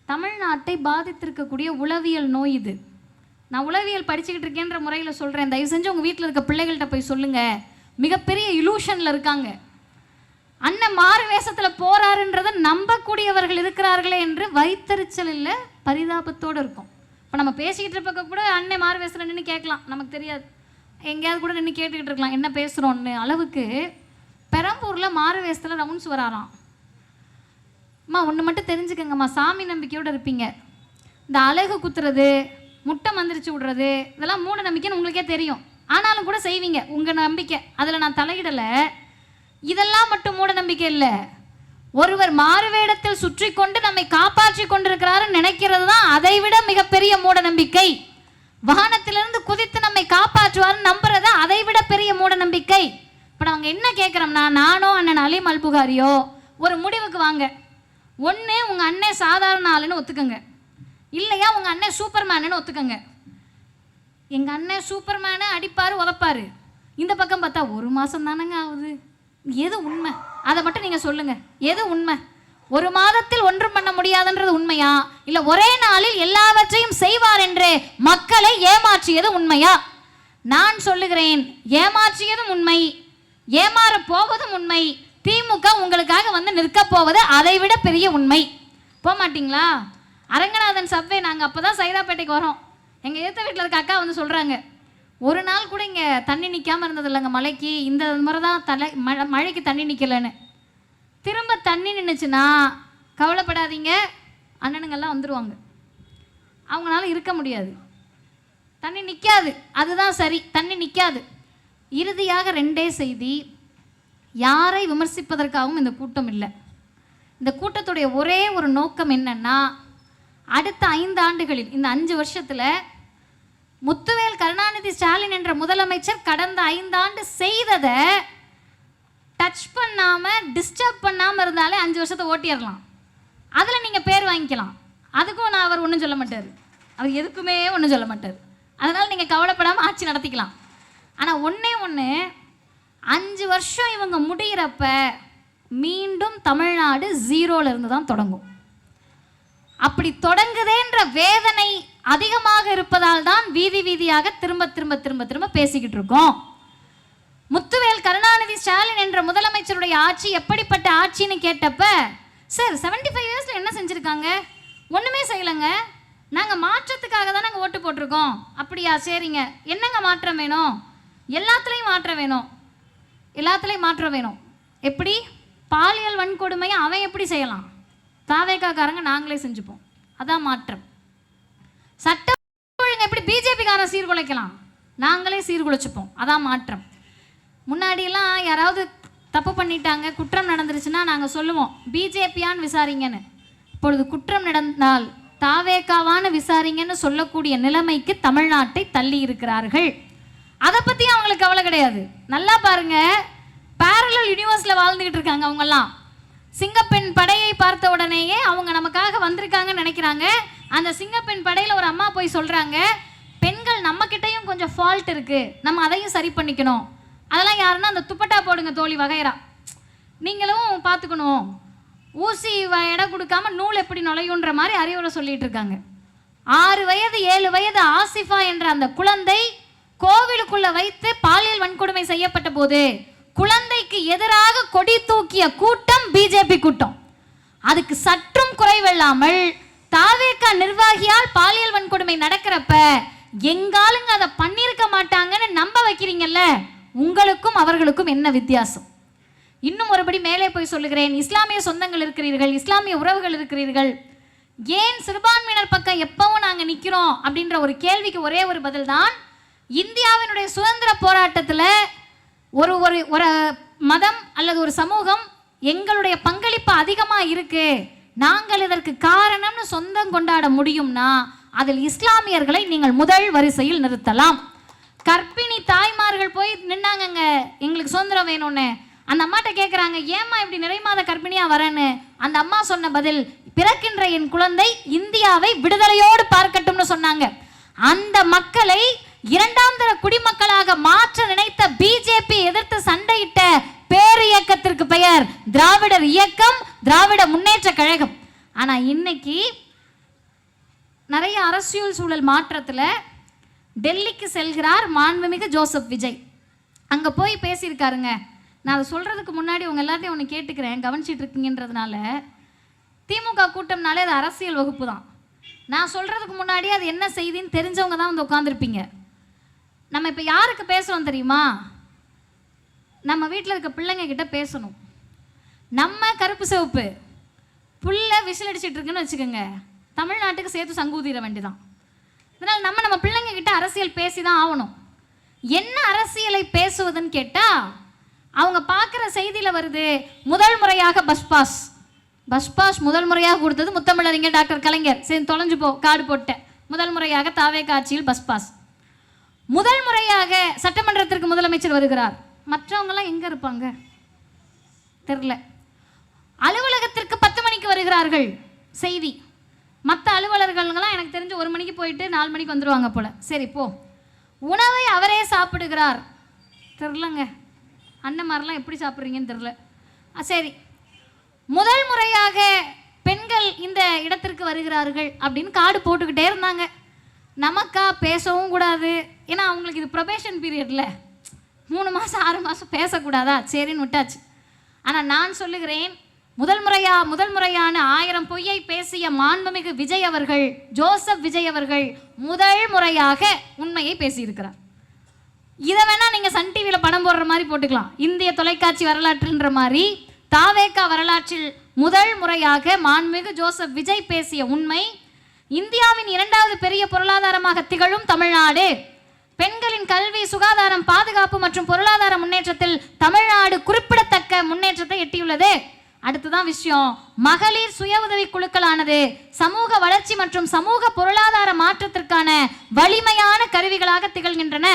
தமிழ்நாட்டை பாதித்திருக்கக்கூடிய உளவியல் நோய் இது. நான் உளவியல் படிச்சுக்கிட்டு இருக்கேன்ற முறையில் சொல்கிறேன், தயவு செஞ்சு உங்கள் வீட்டில் இருக்க பிள்ளைகள்கிட்ட போய் சொல்லுங்கள், மிகப்பெரிய இலூஷனில் இருக்காங்க. அண்ணன் மாறு வேஷத்தில் போகிறாருன்றதை நம்பக்கூடியவர்கள் இருக்கிறார்களே என்று வைத்தறிச்சல் இல்லை, பரிதாபத்தோடு இருக்கும். இப்போ நம்ம பேசிக்கிட்டு இருக்க கூட அண்ணன் மாறு வேஷத்தில் நின்று கேட்கலாம், நமக்கு தெரியாது, எங்கேயாவது கூட நின்று கேட்டுக்கிட்டு இருக்கலாம் என்ன பேசுகிறோன்னு அளவுக்கு. பெரம்பூரில் மாறு வேஷத்தில் ரவுண்ட்ஸ் வராராம். அம்மா ஒன்று மட்டும் தெரிஞ்சுக்கங்கம்மா, சாமி நம்பிக்கையோடு இருப்பீங்க, இந்த அழகு குத்துறது, முட்டை மந்திரிச்சு விடுறது, இதெல்லாம் மூட நம்பிக்கைன்னு உங்களுக்கே தெரியும், ஆனாலும் கூட செய்வீங்க, உங்கள் நம்பிக்கை, அதில் நான் தலையிடலை. இதெல்லாம் மட்டும் மூட நம்பிக்கை இல்லை, ஒருவர் மாறுவேடத்தில் சுற்றி கொண்டு நம்மை காப்பாற்றி கொண்டிருக்கிறாருன்னு நினைக்கிறது தான் அதை விட மிகப்பெரிய மூட நம்பிக்கை. வானத்திலிருந்து குதித்து நம்மை காப்பாற்றுவாருன்னு நம்புறத அதை விட பெரிய மூட நம்பிக்கை. இப்போ நாங்கள் என்ன கேட்குறோம்னா, நானோ அண்ணன் அலீம் அல்புகாரியோ ஒரு முடிவுக்கு வாங்க. ஒன்று உங்கள் அண்ணன் சாதாரண ஆளுன்னு ஒத்துக்கங்க, இல்லையா உங்கள் அண்ணன் சூப்பர்மேனுன்னு ஒத்துக்கங்க. எங்கள் அண்ணன் சூப்பர்மேனு அடிப்பார் உதப்பார், இந்த பக்கம் பார்த்தா ஒரு மாதம் தானங்க ஆகுது, எது உண்மை? அதை மட்டும் நீங்கள் சொல்லுங்கள், எது உண்மை? ஒரு மாதத்தில் ஒன்றும் பண்ண முடியாதுன்றது உண்மையா, இல்லை ஒரே நாளில் எல்லாவற்றையும் செய்வார் என்று மக்களை ஏமாற்றியது உண்மையா? நான் சொல்லுகிறேன், ஏமாற்றியதும் உண்மை, ஏமாற போவதும் உண்மை. திமுக உங்களுக்காக வந்து நிற்க போவது அதை விட பெரிய உண்மை. போக மாட்டிங்களா? அரங்கநாதன் சப்வே, நாங்கள் அப்போ தான் சைதாப்பேட்டைக்கு வரோம், எங்கள் எதிர்த்த வீட்டில் இருக்க அக்கா வந்து சொல்கிறாங்க, ஒரு நாள் கூட இங்கே தண்ணி நிற்காமல் இருந்தது இல்லைங்க மழைக்கு, இந்த முறை தான் மழைக்கு தண்ணி நிற்கலைன்னு. திரும்ப தண்ணி நின்றுச்சுன்னா கவலைப்படாதீங்க, அண்ணனுங்கள்லாம் வந்துடுவாங்க, அவங்களால இருக்க முடியாது, தண்ணி நிற்காது, அதுதான் சரி, தண்ணி நிற்காது. இறுதியாக ரெண்டே செய்தி, யாரை விமர்சிப்பதற்காகவும் இந்த கூட்டம் இல்லை. இந்த கூட்டத்துடைய ஒரே ஒரு நோக்கம் என்னன்னா, அடுத்த 5 ஆண்டுகளில், இந்த 5 வருஷத்தில் முத்துவேல் கருணாநிதி ஸ்டாலின் என்ற முதலமைச்சர் கடந்த 5 ஆண்டு செய்ததை டச் பண்ணாமல் டிஸ்டர்ப் பண்ணாமல் இருந்தாலே 5 வருஷத்தை ஓட்டிடலாம், அதில் நீங்கள் பேர் வாங்கிக்கலாம். அதுக்கும் நான் அவர் ஒன்றும் சொல்ல மாட்டார், அவர் எதுக்குமே ஒன்றும் சொல்ல மாட்டார், அதனால் நீங்கள் கவலைப்படாமல் ஆட்சி நடத்திக்கலாம். ஆனால் ஒன்றே ஒன்று, 5 வருஷம் இவங்க முடிகிறப்ப மீண்டும் தமிழ்நாடு 0ல இருந்து தான் தொடங்கும். அப்படி தொடங்குதேன்ற வேதனை அதிகமாக இருப்பதால் தான் வீதி வீதியாக திரும்ப திரும்ப திரும்ப திரும்ப பேசிக்கிட்டு இருக்கோம். முத்துவேல் கருணாநிதி ஸ்டாலின் என்ற முதலமைச்சருடைய ஆட்சி எப்படிப்பட்ட ஆட்சின்னு கேட்டப்ப, சார் 75 இயர்ஸில் என்ன செஞ்சுருக்காங்க? ஒன்றுமே செய்யலைங்க, நாங்கள் மாற்றத்துக்காக தான் நாங்கள் ஓட்டு போட்டிருக்கோம். அப்படியா, சரிங்க, என்னங்க மாற்றம் வேணும்? எல்லாத்துலேயும் மாற்றம் வேணும், எல்லாத்துலேயும் மாற்றம் வேணும். எப்படி? பாலியல் வன்கொடுமையை அவன் எப்படி செய்யலாம்? தாவேகாக்காரங்க நாங்களே செஞ்சுப்போம், அதான் மாற்றம். சட்ட ஒழுங்கு எப்படி பிஜேபிக்காரன் சீர்குலைக்கலாம்? நாங்களே சீர்குலைச்சுப்போம், அதான் மாற்றம். முன்னாடியெல்லாம் யாராவது தப்பு பண்ணிட்டாங்க, குற்றம் நடந்துருச்சுன்னா நாங்கள் சொல்லுவோம் பிஜேபியான்னு விசாரிங்கன்னு. இப்பொழுது குற்றம் நடந்தால் தாவேகாவான்னு விசாரிங்கன்னு சொல்லக்கூடிய நிலைமைக்கு தமிழ்நாட்டை தள்ளி இருக்கிறார்கள். அதை பற்றி அவங்களுக்கு கவலை கிடையாது. நல்லா பாருங்க, பேரலல் யூனிவர்ஸில் வாழ்ந்துக்கிட்டு இருக்காங்க அவங்கெல்லாம். சிங்கப்பெண் படையை பார்த்த உடனேயே அவங்க நமக்காக வந்திருக்காங்கன்னு நினைக்கிறாங்க. அந்த சிங்கப்பெண் படையில் ஒரு அம்மா போய் சொல்கிறாங்க, பெண்கள் நம்மக்கிட்டையும் கொஞ்சம் ஃபால்ட் இருக்குது, நம்ம அதையும் சரி பண்ணிக்கணும். அதெல்லாம் யாருன்னா அந்த துப்பட்டா போடுங்க தோழி வகைரா, நீங்களும் பார்த்துக்கணும். ஊசி இடம் கொடுக்காம நூல் எப்படி நுழையுன்ற மாதிரி அறிவுரை சொல்லிட்டு இருக்காங்க. 6 வயது 7 வயது ஆசிஃபா என்ற அந்த குழந்தை கோவிலுக்குள்ள வைத்து பாலியல் வன்கொடுமை செய்யப்பட்ட போது குழந்தைக்கு எதிராக கொடி தூக்கிய கூட்டம் பிஜேபி கூட்டம். அதுக்கு சற்றும் குறைவில்லாமல் தாவேகா நிர்வாகியால் பாலியல் வன்கொடுமை நடக்கிறப்ப எங்காலுங்க அதை பண்ணியிருக்க மாட்டாங்கன்னு நம்ப வைக்கிறீங்கல்ல, உங்களுக்கும் அவர்களுக்கும் என்ன வித்தியாசம்? இன்னும் ஒருபடி மேலே போய் சொல்லுகிறேன். இஸ்லாமிய சொந்தங்கள் இருக்கிறீர்கள், இஸ்லாமிய உறவுகள் இருக்கிறீர்கள், ஏன் சிறுபான்மையினர் பக்கம் எப்பவும் நாங்கள் நிற்கிறோம் அப்படின்ற ஒரு கேள்விக்கு ஒரே ஒரு பதில் தான். இந்தியாவினுடைய சுதந்திர போராட்டத்தில் ஒரு ஒரு ஒரு மதம் அல்லது ஒரு சமூகம் எங்களுடைய பங்களிப்பு அதிகமாக இருக்கு, நாங்கள் இதற்கு காரணம்னு சொந்தம் கொண்டாட முடியும்னா அதில் இஸ்லாமியர்களை நீங்கள் முதல் வரிசையில் நிறுத்தலாம். கர்ப்பிணி தாய்மார்கள் போய் நின்னாங்கங்க, எங்களுக்கு சுதந்திரம் வேணும்னு. அந்த அம்மாட்ட கேட்குறாங்க, ஏம்மா இப்படி நிறைமாத கர்ப்பிணியாக வரேன்னு. அந்த அம்மா சொன்ன பதில், பிறக்கின்ற என் குழந்தை இந்தியாவை விடுதலையோடு பார்க்கட்டும்னு சொன்னாங்க. அந்த மக்களை 2ஆம் தர குடிமக்களாக மாற்ற நினைத்த பிஜேபி எதிர்த்து சண்டையிட்ட பேர் இயக்கத்திற்கு பெயர் திராவிடர் இயக்கம், திராவிட முன்னேற்ற கழகம். ஆனால் இன்னைக்கு நிறைய அரசியல் சூழல் மாற்றத்தில் டெல்லிக்கு செல்கிறார் மாண்புமிகு ஜோசப் விஜய். அங்கே போய் பேசியிருக்காருங்க. நான் அதை சொல்கிறதுக்கு முன்னாடி உங்கள் எல்லாத்தையும் ஒன்று கேட்டுக்கிறேன், கவனிச்சிட்டு இருக்கீங்கன்றதுனால. திமுக கூட்டம்னாலே அது அரசியல் வகுப்பு தான். நான் சொல்கிறதுக்கு முன்னாடி அது என்ன செய்தின்னு தெரிஞ்சவங்க தான் வந்து உட்காந்துருப்பீங்க. நம்ம இப்போ யாருக்கு பேசுகிறோம் தெரியுமா? நம்ம வீட்டில் இருக்க பிள்ளைங்க கிட்ட பேசணும். நம்ம கருப்பு சிவப்பு புள்ள விசில் அடிச்சிட்டு இருக்குன்னு வச்சுக்கோங்க, தமிழ்நாட்டுக்கு சேர்த்து சங்கூதிர வேண்டிதான். அதனால் நம்ம பிள்ளைங்க கிட்ட அரசியல் பேசி தான் ஆகணும். என்ன அரசியலை பேசுவதுன்னு கேட்டால், அவங்க பார்க்குற செய்தியில் வருது, முதல் முறையாக பஸ் பாஸ் முதல் முறையாக கொடுத்தது முத்தமிழறிஞர் டாக்டர் கலைஞர். சரி தொலைஞ்சு காடு போட்டேன். முதல் முறையாக தாவேகா ஆட்சியில் பஸ் பாஸ். முதல் முறையாக சட்டமன்றத்திற்கு முதலமைச்சர் வருகிறார். மற்றவங்கெல்லாம் எங்கே இருப்பாங்க தெரில. அலுவலகத்திற்கு 10 மணிக்கு வருகிறார்கள் செய்தி. மற்ற அலுவலர்கள்லாம் எனக்கு தெரிஞ்சு 1 மணிக்கு போயிட்டு 4 மணிக்கு வந்துடுவாங்க போல. சரி போ. உணவை அவரே சாப்பிடுகிறார். தெரிலங்க, அண்ணன்மாரெலாம் எப்படி சாப்பிட்றீங்கன்னு தெரில. சரி, முதல் முறையாக பெண்கள் இந்த இடத்திற்கு வருகிறார்கள் அப்படின்னு கார்டு போட்டுக்கிட்டே இருந்தாங்க. நமக்கா பேசவும் கூடாது, ஏன்னா அவங்களுக்கு இது ப்ரொபேஷன் பீரியடில் 3 மாதம் 6 மாதம் பேசக்கூடாதா, சரின்னு விட்டாச்சு. ஆனால் நான் சொல்லுகிறேன், முதல் முறையான 1000 பொய்யை பேசிய மாண்புமிகு விஜய் அவர்கள், ஜோசப் விஜய் அவர்கள் முதல் முறையாக உண்மையை பேசியிருக்கிறார். இதை வேணா நீங்கள் சன் டிவியில் படம் போடுற மாதிரி போட்டுக்கலாம். இந்திய தொலைக்காட்சி வரலாற்றுன்ற மாதிரி தாவேகா வரலாற்றில் முதல் முறையாக மாண்புமிகு ஜோசப் விஜய் பேசிய உண்மை, இந்தியாவின் 2வது பெரிய பொருளாதாரமாக திகழும் தமிழ்நாடு, பெண்களின் கல்வி, சுகாதாரம், பாதுகாப்பு மற்றும் பொருளாதார முன்னேற்றத்தில் தமிழ்நாடு குறிப்பிடத்தக்க முன்னேற்றத்தை எட்டியுள்ளது. அடுத்துதான் விஷயம், மகளிர் சுய உதவி குழுக்களானது சமூக வளர்ச்சி மற்றும் சமூக பொருளாதார மாற்றத்திற்கான வலிமையான கருவிகளாக திகழ்கின்றன.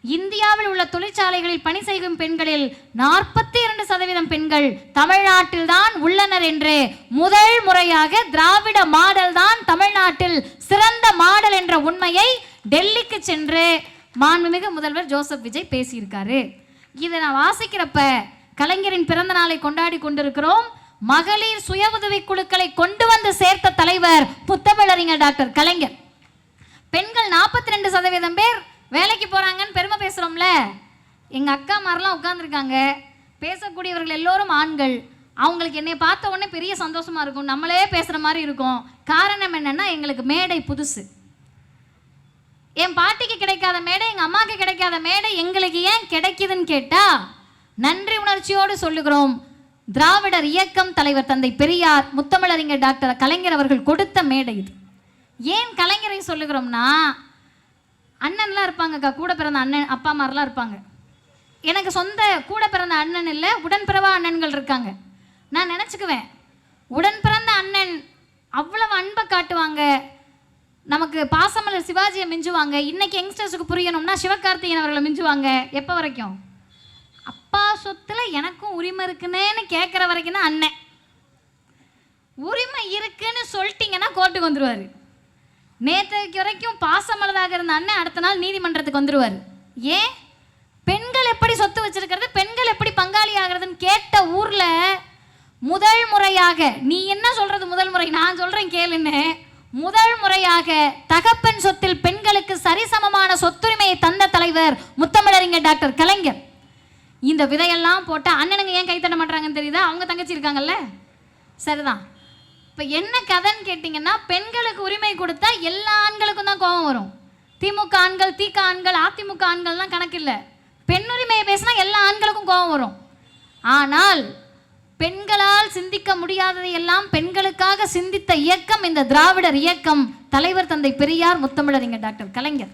இந்தியாவில் உள்ள தொழிற்சாலைகளில் பணி செய்யும் பெண்களில் 42% பெண்கள் தமிழ்நாட்டில் தான் உள்ளனர் என்று முதல் முறையாக திராவிட மாடல் தான் தமிழ்நாட்டில் சிறந்த மாடல் என்ற உண்மையை டெல்லிக்கு சென்று மாண்புமிகு முதல்வர் ஜோசப் விஜய் பேசியிருக்காரு. இதை நான் வாசிக்கிறப்ப கலைஞரின் பிறந்த நாளை கொண்டாடி கொண்டிருக்கிறோம். மகளிர் சுய உதவி குழுக்களை கொண்டு வந்து சேர்த்த தலைவர் முத்தமிழறிஞர் டாக்டர் கலைஞர். பெண்கள் 42% பேர் வேலைக்கு போறாங்கன்னு பெருமை பேசுறோம்ல. எங்க அக்கா மாதிரிலாம் உட்கார்ந்துருக்காங்க, பேசக்கூடியவர்கள் எல்லோரும் ஆண்கள். அவங்களுக்கு என்னை பார்த்த உடனே பெரிய சந்தோஷமா இருக்கும், நம்மளே பேசுற மாதிரி இருக்கும். காரணம் என்னன்னா, எங்களுக்கு மேடை புதுசு. என் பாட்டிக்கு கிடைக்காத மேடை, எங்க அம்மாவுக்கு கிடைக்காத மேடை எங்களுக்கு ஏன் கிடைக்குதுன்னு கேட்டா, நன்றி உணர்ச்சியோடு சொல்லுகிறோம், திராவிடர் இயக்கம் தலைவர் தந்தை பெரியார், முத்தமிழறிஞர் டாக்டர் கலைஞர் அவர்கள் கொடுத்த மேடை இது. ஏன் கலைஞரை சொல்லுகிறோம்னா, அண்ணன்லாம் இருப்பாங்கக்கா, கூட பிறந்த அண்ணன் அப்பா மாதிரிலாம் இருப்பாங்க. எனக்கு சொந்த கூட பிறந்த அண்ணன் இல்லை, உடன்பிறவா அண்ணன்கள் இருக்காங்க. நான் நினச்சிக்குவேன், உடன் பிறந்த அண்ணன் அவ்வளவு அன்பை காட்டுவாங்க, நமக்கு பாசமலர் சிவாஜியை மிஞ்சுவாங்க. இன்னைக்கு யங்ஸ்டர்ஸுக்கு புரியணும்னா சிவகார்த்திகேயன் அவர்களை மிஞ்சுவாங்க. எப்போ வரைக்கும்? அப்பா சொத்துல எனக்கும் உரிமை இருக்குன்னு கேட்குற வரைக்கும் தான் அண்ணன். இருக்குன்னு சொல்லிட்டீங்கன்னா கோர்ட்டுக்கு வந்துருவாரு. நேற்றைக்கு வரைக்கும் பாசமலராக இருந்த அண்ணன் அடுத்த நாள் நீதிமன்றத்துக்கு வந்துருவார். ஏன்? பெண்கள் எப்படி சொத்து வச்சிருக்கிறது, பெண்கள் எப்படி பங்காளி ஆகிறதுன்னு கேட்ட ஊர்ல முதல் முறையாக, நீ என்ன சொல்றது முதல் முறை, நான் சொல்றேன் கேளுன்னு, முதல் முறையாக தகப்பன் சொத்தில் பெண்களுக்கு சரிசமமான சொத்துரிமையை தந்த தலைவர் முத்தமிழறிஞர் டாக்டர் கலைஞர். இந்த விதையெல்லாம் போட்ட அண்ணனுங்க ஏன் கைத்தட்ட மாட்டாங்கன்னு தெரியுதா? அவங்க தங்கச்சி இருக்காங்கல்ல, சரிதான். இப்போ என்ன கதைன்னு கேட்டிங்கன்னா, பெண்களுக்கு உரிமை கொடுத்தா எல்லா ஆண்களுக்கும் தான் கோபம் வரும். திமுக ஆண்கள், திக ஆண்கள், அதிமுக ஆண்கள்லாம் கணக்கு இல்லை. பெண் உரிமையை பேசினா எல்லா ஆண்களுக்கும் கோபம் வரும். ஆனால் பெண்களால் சிந்திக்க முடியாததை எல்லாம் பெண்களுக்காக சிந்தித்த இயக்கம் இந்த திராவிடர் இயக்கம், தலைவர் தந்தை பெரியார், முத்தமிழறிஞர் டாக்டர் கலைஞர்.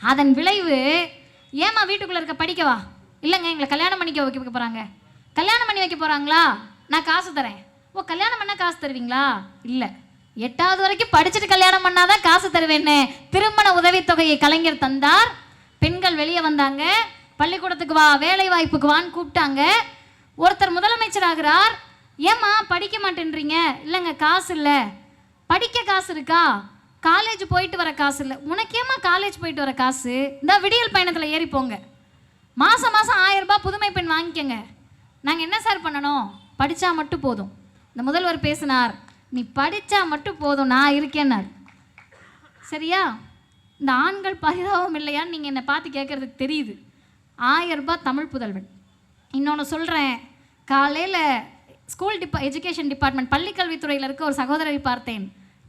அதன் விளைவு, ஏமா வீட்டுக்குள்ளே இருக்க படிக்கவா? இல்லைங்க, எங்களை கல்யாணம் பண்ணிக்க வைக்க போகிறாங்க. கல்யாணம் பண்ணி வைக்க போகிறாங்களா? நான் காசு தரேன். ஓ, கல்யாணம் பண்ணால் காசு தருவீங்களா? இல்லை, 8வது வரைக்கும் படிச்சுட்டு கல்யாணம் பண்ணாதான் காசு தருவேன்னு திருமண உதவித்தொகையை கலைஞர் தந்தார். பெண்கள் வெளியே வந்தாங்க, பள்ளிக்கூடத்துக்கு வா, வேலை வாய்ப்புக்கு வான்னு கூப்பிட்டாங்க. ஒருத்தர் முதலமைச்சர் ஆகிறார். ஏம்மா படிக்க மாட்டேன்றீங்க? இல்லைங்க, காசு இல்லை. படிக்க காசு இருக்கா? காலேஜ் போயிட்டு வர காசு இல்லை. உனக்கேம்மா காலேஜ் போயிட்டு வர காசு? இந்த விடியல் பயணத்தில் ஏறி போங்க, மாதம் 1000 ரூபாய் புதுமை பெண் வாங்கிக்கங்க. நாங்கள் என்ன சார் பண்ணணும்? படித்தா மட்டும் போதும். இந்த முதல்வர் பேசினார், நீ படித்தா மட்டும் போதும், நான் இருக்கேன்னார். சரியா? இந்த ஆண்கள் பரிதாபம் இல்லையான்னு நீங்கள் என்னை பார்த்து கேட்குறதுக்கு தெரியுது. 1000 ரூபாய் தமிழ் புதல்வன். இன்னொன்று சொல்கிறேன், காலையில் ஸ்கூல் எஜுகேஷன் டிபார்ட்மெண்ட் பள்ளிக்கல்வித்துறையில் இருக்க ஒரு சகோதரரை பார்த்தேன்.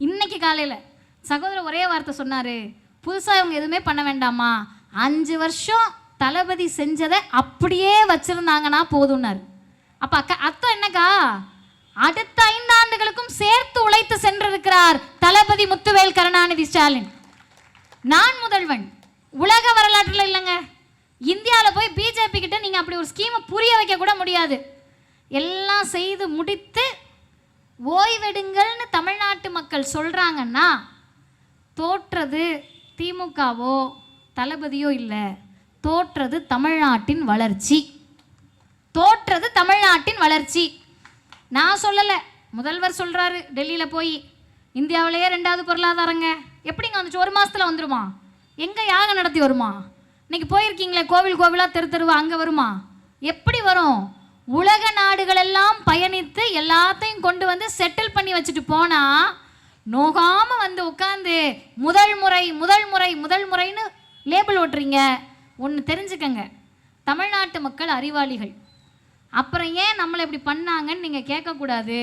இன்னைக்கு காலையில் சகோதரர் ஒரே வார்த்தை சொன்னார், புதுசாக இவங்க எதுவுமே பண்ண வேண்டாமா, 5 வருஷம் தளபதி செஞ்சதை அப்படியே வச்சுருந்தாங்கன்னா போதும்னார். அப்போ அர்த்தம் என்னக்கா? அடுத்த 5 ஆண்டுகளுக்கும் சேர்த்து உழைத்து சென்றிருக்கிறார் தளபதி முத்துவேல் கருணாநிதி ஸ்டாலின். நான் முதல்வன் உலக வரலாற்றில் இல்லைங்க, இந்தியாவில் போய் பிஜேபி கிட்ட நீங்கள் அப்படி ஒரு ஸ்கீமை புரிய வைக்க கூட முடியாது. எல்லாம் செய்து முடித்து ஓய்வெடுங்கள்னு தமிழ்நாட்டு மக்கள் சொல்கிறாங்கன்னா, தோற்றது திமுகவோ தளபதியோ இல்லை, தோற்றது தமிழ்நாட்டின் வளர்ச்சி. தோற்றது தமிழ்நாட்டின் வளர்ச்சி. நான் சொல்லலை, முதல்வர் சொல்கிறாரு. டெல்லியில் போய் இந்தியாவிலேயே 2வது பொருளாதாரங்க. எப்படிங்க வந்துச்சு? 1 மாதத்தில் வந்துருமா? எங்கே யாகம் நடத்தி வருமா? இன்னைக்கு போயிருக்கீங்களே கோவில் கோவிலாக தெரு தெருவா, அங்கே வருமா? எப்படி வரும்? உலக நாடுகளெல்லாம் பயணித்து எல்லாத்தையும் கொண்டு வந்து செட்டில் பண்ணி வச்சுட்டு போனால் நோகாமல் வந்து உட்காந்து முதல் முறைன்னு லேபிள் ஓட்டுறீங்க. ஒன்று தெரிஞ்சுக்கங்க, தமிழ்நாட்டு மக்கள் அறிவாளிகள். அப்புறம் ஏன் நம்மளை இப்படி பண்ணாங்கன்னு நீங்கள் கேட்கக்கூடாது.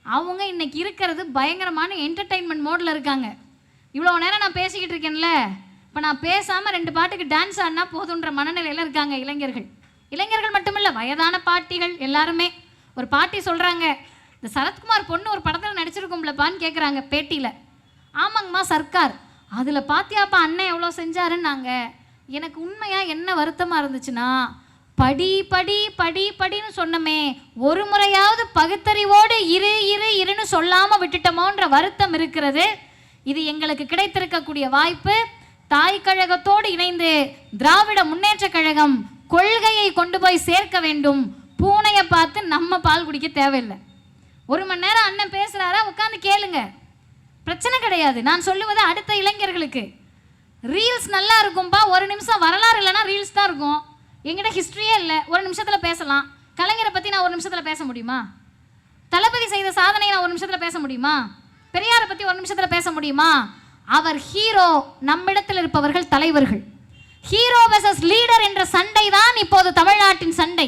அவங்க இன்னைக்கு இருக்கிறது பயங்கரமான என்டர்டெயின்மெண்ட் மோடில் இருக்காங்க. இவ்வளோ நேரம் நான் பேசிக்கிட்டு இருக்கேன்ல, இப்போ நான் பேசாமல் 2 பாட்டுக்கு டான்ஸ் ஆடினா போதுன்ற மனநிலையில் இருக்காங்க இளைஞர்கள். இளைஞர்கள் மட்டுமில்லை, வயதான பாட்டிகள் எல்லாருமே. ஒரு பாட்டி சொல்கிறாங்க, இந்த சரத்குமார் பொண்ணு ஒரு படத்தில் நடிச்சிருக்கும்லப்பான்னு கேட்குறாங்க பேட்டியில். ஆமாங்கம்மா, சர்க்கார். அதில் பாத்தியாப்பா அண்ணன் எவ்வளோ செஞ்சாருன்னாங்க. எனக்கு உண்மையாக என்ன வருத்தமாக இருந்துச்சுன்னா, படி படி படி படின்னு சொன்னமே, ஒரு முறையாவது பகுத்தறிவோடு இருன்னு சொல்லாமல் விட்டுட்டோமோன்ற வருத்தம் இருக்கிறது. இது எங்களுக்கு கிடைத்திருக்கக்கூடிய வாய்ப்பு. தாய் கழகத்தோடு இணைந்து திராவிட முன்னேற்ற கழகம் கொள்கையை கொண்டு போய் சேர்க்க வேண்டும். பூனையை பார்த்து நம்ம பால் குடிக்க தேவையில்லை. 1 மணி நேரம் அண்ணன் பேசுகிறாரா, உட்காந்து கேளுங்க, பிரச்சனை கிடையாது. நான் சொல்லுவது அடுத்த இளைஞர்களுக்கு, ரீல்ஸ் நல்லா இருக்கும்பா, 1 நிமிஷம் வரலாறு இல்லைன்னா ரீல்ஸ் தான் இருக்கும். எங்கிட்ட ஹிஸ்ட்ரியே இல்லை, 1 நிமிஷத்தில் பேசலாம். கலைஞரை பற்றி நான் 1 நிமிஷத்தில் பேச முடியுமா? தளபதி செய்த சாதனையை நான் 1 நிமிஷத்தில் பேச முடியுமா? பெரியாரை பற்றி 1 நிமிஷத்தில் பேச முடியுமா? அவர் ஹீரோ, நம்மிடத்தில் இருப்பவர்கள் தலைவர்கள். ஹீரோ வெர்சஸ் லீடர் என்ற சண்டை தான் இப்போது தமிழ்நாட்டின் சண்டை.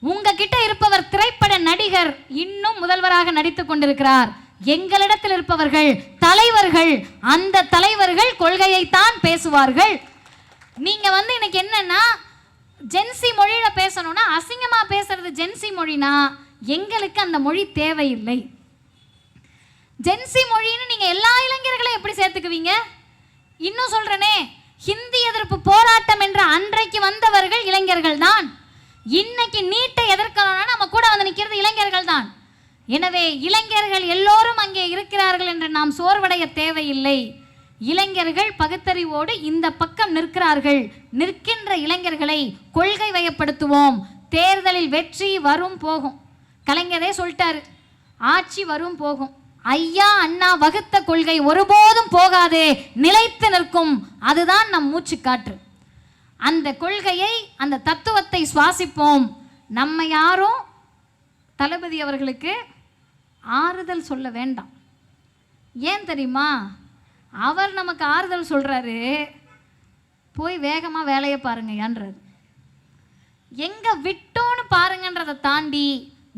உங்ககிட்ட இருப்பவர் திரைப்பட நடிகர், இன்னும் முதல்வராக நடித்துக் கொண்டிருக்கிறார். எங்களிடத்தில் இருப்பவர்கள் தலைவர்கள். அந்த தலைவர்கள் கொள்கையைத்தான் பேசுவார்கள். நீங்க இன்னைக்கு என்னன்னா, ஜென்சி மொழியில பேசணும்னா அசிங்கமா பேசுறது ஜென்சி மொழினா எங்களுக்கு அந்த மொழி தேவையில்லை. ஜென்சி மொழின்னு நீங்க எல்லா இளைஞர்களையும் எப்படி சேர்த்துக்குவீங்க? இன்னும் சொல்றனே, ஹிந்தி எதிர்ப்பு போராட்டம் என்ற அன்றைக்கு வந்தவர்கள் இளைஞர்கள் தான். இன்னைக்கு நீட்டை எதிர்க்கணும்னா நம்ம கூட வந்து நிற்கிறது இளைஞர்கள் தான். எனவே இளைஞர்கள் எல்லோரும் அங்கே இருக்கிறார்கள் என்று நாம் சோர்வடைய தேவையில்லை. இளைஞர்கள் பகுத்தறிவோடு இந்த பக்கம் நிற்கிறார்கள். நிற்கின்ற இளைஞர்களை கொள்கை வயப்படுத்துவோம். தேர்தலில் வெற்றி வரும் போகும். கலைஞரே சொல்லிட்டாரு, ஆட்சி வரும் போகும். ஐயா அண்ணா வகுத்த கொள்கை ஒருபோதும் போகாதே, நிலைத்து நிற்கும். அதுதான் நம் மூச்சு காற்று. அந்த கொள்கையை, அந்த தத்துவத்தை சுவாசிப்போம். நம்ம யாரும் தளபதி அவர்களுக்கு ஆறுதல் சொல்ல வேண்டாம். ஏன் தெரியுமா? அவர் நமக்கு ஆறுதல் சொல்றாரு, போய் வேகமா வேலையை பாருங்கன்றாரு. எங்க விட்டோன்னு பாருங்கன்றதை தாண்டி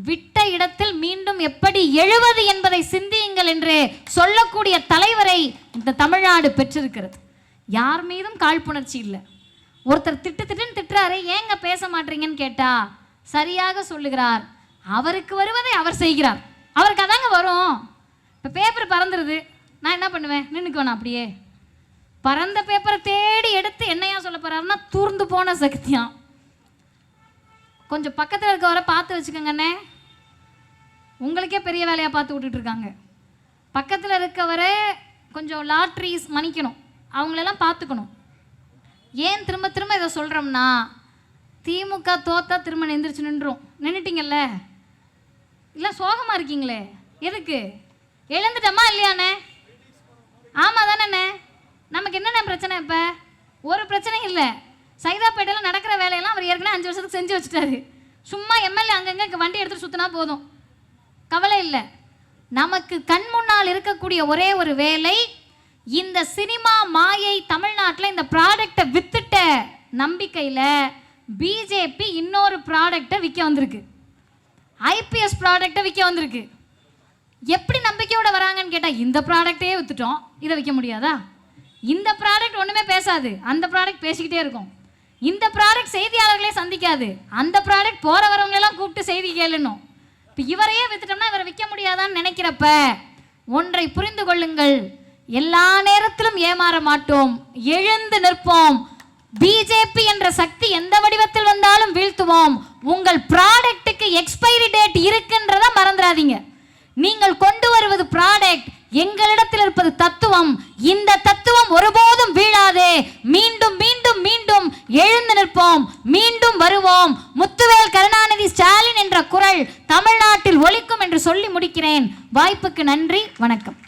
விட்ட இடத்தில் மீண்டும் எப்படி எழுவது என்பதை சிந்தியுங்கள் என்று சொல்லக்கூடிய தலைவரை இந்த தமிழ்நாடு பெற்றிருக்கிறது. யார் மீதும் காழ்ப்புணர்ச்சி இல்லை. ஒருத்தர் திட்டுன்னு திட்டுறாரு, ஏங்க பேச மாட்டீங்கன்னு கேட்டா சரியாக சொல்லுகிறார். அவருக்கு வருவதை அவர் செய்கிறார். அவருக்கு அதாங்க வரும். இப்போ பேப்பர் பறந்துருது, நான் என்ன பண்ணுவேன்? நின்றுக்குவேன். அப்படியே பறந்த பேப்பரை தேடி எடுத்து என்னையா சொல்ல போறாருன்னா தூர்ந்து போன சக்தியாம். கொஞ்சம் பக்கத்தில் இருக்கவரை பார்த்து வச்சுக்கோங்கண்ணே. உங்களுக்கே பெரிய வேலையாக பார்த்து விட்டுட்டு இருக்காங்க. பக்கத்தில் இருக்கவரை கொஞ்சம் லாட்ரிஸ் மன்னிக்கணும், அவங்களெல்லாம் பார்த்துக்கணும். ஏன் திரும்ப திரும்ப இதை சொல்கிறோம்னா, திமுக தோத்தா திரும்ப எந்திரிச்சு நின்றுட்டீங்கல்ல, இல்லை சோகமாக இருக்கீங்களே, எதுக்கு? எழுந்துட்டோமா இல்லையாண்ணே? ஆமாம் தானேண்ணே. நமக்கு என்னென்ன பிரச்சனை? இப்போ ஒரு பிரச்சனையும் இல்லை. சைதாப்பேட்டையில் நடக்கிற வேலையெல்லாம் அவர் ஏற்கனவே 5 வருஷத்துக்கு செஞ்சு வச்சுட்டாரு. சும்மா எம்எல்ஏ அங்கங்கே வண்டி எடுத்துகிட்டு சுற்றினா போதும், கவலை இல்லை. நமக்கு கண் முன்னால் இருக்கக்கூடிய ஒரே ஒரு வேலை, இந்த சினிமா மாயை தமிழ்நாட்டில் இந்த ப்ராடக்டை வித்துட்ட நம்பிக்கையில் பிஜேபி இன்னொரு ப்ராடக்டை விற்க வந்திருக்கு. ஐபிஎஸ் ப்ராடக்டை விற்க வந்திருக்கு. எப்படி நம்பிக்கையோட வராங்கன்னு கேட்டால், இந்த ப்ராடக்டையே வித்துட்டோம், இதை விற்க முடியாதா? இந்த ப்ராடக்ட் ஒன்றுமே பேசாது, அந்த ப்ராடக்ட் பேசிக்கிட்டே இருக்கும். இந்த ப்ராடக்ட் செய்தியாளர்களே சந்திக்காது, அந்த ப்ராடக்ட் போகிற வரவங்களெல்லாம் கூப்பிட்டு செய்தி கேளுணும். இப்போ இவரையே வித்துட்டோம்னா இவரை விற்க முடியாதான்னு நினைக்கிறப்ப ஒன்றை புரிந்து கொள்ளுங்கள், எல்லா நேரத்திலும் ஏமாற மாட்டோம், எழுந்து நிற்போம். பிஜேபி என்ற சக்தி எந்த வடிவத்தில் வந்தாலும் வீழ்த்துவோம். உங்கள் ப்ராடக்ட்டுக்கு எக்ஸ்பைரி டேட் இருக்குன்றத மறந்துடாதீங்க. நீங்கள் கொண்டு வருவது ப்ராடக்ட், எங்களிடத்தில் இருப்பது தத்துவம். இந்த தத்துவம் ஒருபோதும் வீழாதே. மீண்டும் மீண்டும் மீண்டும் எழுந்து நிற்போம், மீண்டும் வருவோம். முத்துவேல் கருணாநிதி ஸ்டாலின் என்ற குரல் தமிழ்நாட்டில் ஒலிக்கும் என்று சொல்லி முடிக்கிறேன். வாய்ப்புக்கு நன்றி, வணக்கம்.